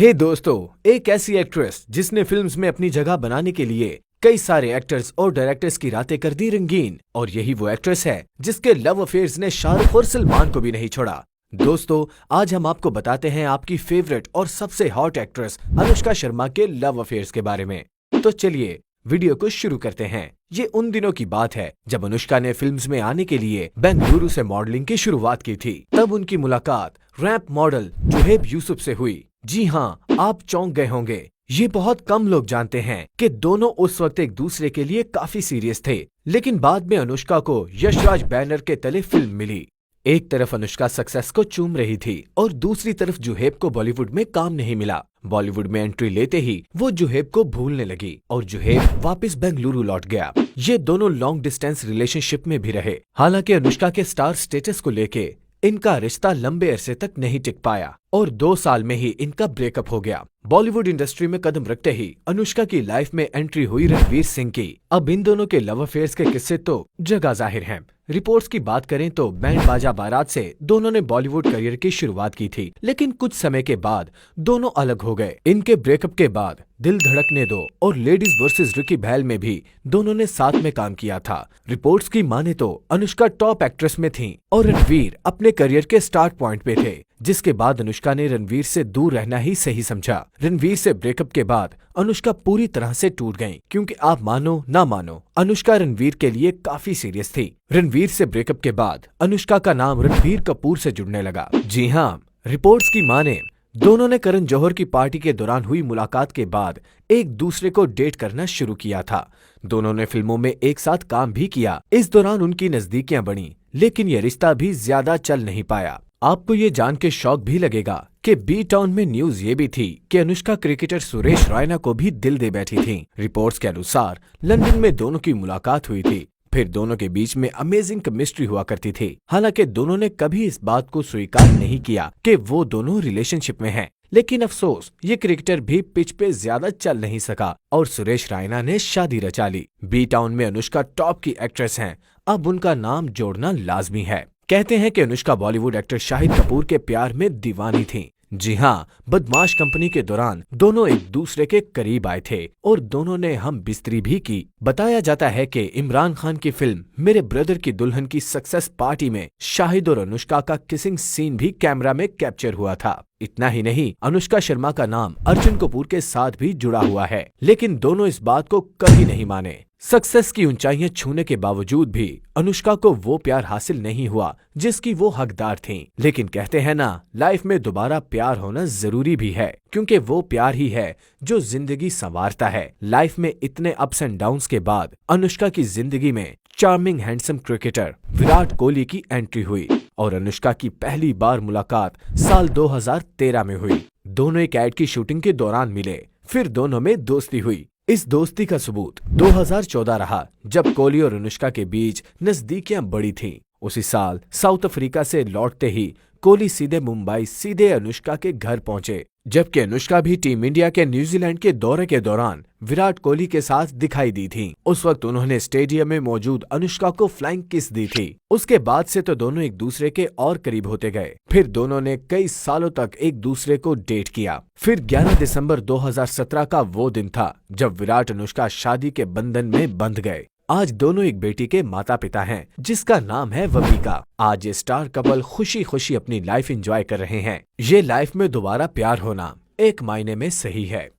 हे दोस्तों, एक ऐसी एक्ट्रेस जिसने फिल्म्स में अपनी जगह बनाने के लिए कई सारे एक्टर्स और डायरेक्टर्स की रातें कर दी रंगीन, और यही वो एक्ट्रेस है जिसके लव अफेयर्स ने शाहरुख और सलमान को भी नहीं छोड़ा। दोस्तों, आज हम आपको बताते हैं आपकी फेवरेट और सबसे हॉट एक्ट्रेस अनुष्का शर्मा के लव अफेयर्स के बारे में। तो चलिए वीडियो को शुरू करते हैं। ये उन दिनों की बात है जब अनुष्का ने फिल्म्स में आने के लिए बेंगलुरु से मॉडलिंग की शुरुआत की थी। तब उनकी मुलाकात रैप मॉडल जुहैब यूसुफ से हुई। जी हाँ, आप चौंक गए होंगे। ये बहुत कम लोग जानते हैं कि दोनों उस वक्त एक दूसरे के लिए काफी सीरियस थे, लेकिन बाद में अनुष्का को यशराज बैनर के तले फिल्म मिली। एक तरफ अनुष्का सक्सेस को चूम रही थी और दूसरी तरफ जुहैब को बॉलीवुड में काम नहीं मिला। बॉलीवुड में एंट्री लेते ही वो जुहैब को भूलने लगी और जुहैब वापस बेंगलुरु लौट गया। ये दोनों लॉन्ग डिस्टेंस रिलेशनशिप में भी रहे। हालांकि अनुष्का के स्टार स्टेटस को लेके इनका रिश्ता लंबे अरसे तक नहीं टिक पाया और 2 साल में ही इनका ब्रेकअप हो गया। बॉलीवुड इंडस्ट्री में कदम रखते ही अनुष्का की लाइफ में एंट्री हुई रणवीर सिंह की। अब इन दोनों के लव अफेयर्स के किस्से तो जगह जाहिर हैं। रिपोर्ट्स की बात करें तो बैंड बाजा बारात से दोनों ने बॉलीवुड करियर की शुरुआत की थी, लेकिन कुछ समय के बाद दोनों अलग हो गए। इनके ब्रेकअप के बाद दिल धड़कने दो और लेडीज वर्सेस रिकी बहल में भी दोनों ने साथ में काम किया था। रिपोर्ट्स की माने तो अनुष्का टॉप एक्ट्रेस में थीं और रणवीर अपने करियर के स्टार्ट पॉइंट पे थे, जिसके बाद अनुष्का ने रणवीर से दूर रहना ही सही समझा। रणवीर से ब्रेकअप के बाद अनुष्का पूरी तरह से टूट गईं, क्योंकि आप मानो ना मानो अनुष्का रणवीर के लिए काफी सीरियस थी। रणवीर से ब्रेकअप के बाद अनुष्का का नाम रणबीर कपूर से जुड़ने लगा। जी हाँ, रिपोर्ट्स की माने दोनों ने करण जौहर की पार्टी के दौरान हुई मुलाकात के बाद एक दूसरे को डेट करना शुरू किया था। दोनों ने फिल्मों में एक साथ काम भी किया। इस दौरान उनकी नजदीकियां बढ़ी, लेकिन यह रिश्ता भी ज्यादा चल नहीं पाया। आपको ये जान के शौक भी लगेगा कि बी टाउन में न्यूज ये भी थी कि अनुष्का क्रिकेटर सुरेश रैना को भी दिल दे बैठी थी। रिपोर्ट्स के अनुसार लंदन में दोनों की मुलाकात हुई थी। फिर दोनों के बीच में अमेजिंग केमिस्ट्री हुआ करती थी। हालांकि दोनों ने कभी इस बात को स्वीकार नहीं किया कि वो दोनों रिलेशनशिप में हैं। लेकिन अफसोस, ये क्रिकेटर भी पिच पे ज्यादा चल नहीं सका और सुरेश रैना ने शादी रचा ली। बी टाउन में अनुष्का टॉप की एक्ट्रेस हैं। अब उनका नाम जोड़ना लाजमी है। कहते हैं कि अनुष्का बॉलीवुड एक्टर शाहिद कपूर के प्यार में दीवानी थीं। जी हाँ, बदमाश कंपनी के दौरान दोनों एक दूसरे के करीब आए थे और दोनों ने हम बिस्तरी भी की। बताया जाता है कि इमरान खान की फिल्म मेरे ब्रदर की दुल्हन की सक्सेस पार्टी में शाहिद और अनुष्का का किसिंग सीन भी कैमरा में कैप्चर हुआ था। इतना ही नहीं, अनुष्का शर्मा का नाम अर्जुन कपूर के साथ भी जुड़ा हुआ है, लेकिन दोनों इस बात को कभी नहीं माने। सक्सेस की ऊंचाइयां छूने के बावजूद भी अनुष्का को वो प्यार हासिल नहीं हुआ जिसकी वो हकदार थीं। लेकिन कहते हैं ना, लाइफ में दोबारा प्यार होना जरूरी भी है, क्योंकि वो प्यार ही है जो जिंदगी संवारता है। लाइफ में इतने अप्स एंड डाउन्स के बाद अनुष्का की जिंदगी में charming handsome cricketer Virat Kohli की एंट्री हुई और अनुष्का की पहली बार मुलाकात साल 2013 में हुई। दोनों एक ऐड की शूटिंग के दौरान मिले, फिर दोनों में दोस्ती हुई। इस दोस्ती का सबूत 2014 रहा, जब कोहली और अनुष्का के बीच नजदीकियां बढ़ी थीं। उसी साल साउथ अफ्रीका से लौटते ही कोहली सीधे मुंबई सीधे अनुष्का के घर पहुंचे, जबकि अनुष्का भी टीम इंडिया के न्यूजीलैंड के दौरे के दौरान विराट कोहली के साथ दिखाई दी थी। उस वक्त उन्होंने स्टेडियम में मौजूद अनुष्का को फ्लाइंग किस दी थी। उसके बाद से तो दोनों एक दूसरे के और करीब होते गए। फिर दोनों ने कई सालों तक एक दूसरे को डेट किया। फिर 11 दिसंबर 2017 का वो दिन था जब विराट अनुष्का शादी के बंधन में बंध गए। आज दोनों एक बेटी के माता पिता हैं, जिसका नाम है वबिका। आज ये स्टार कपल खुशी खुशी अपनी लाइफ एंजॉय कर रहे हैं। ये लाइफ में दोबारा प्यार होना एक मायने में सही है।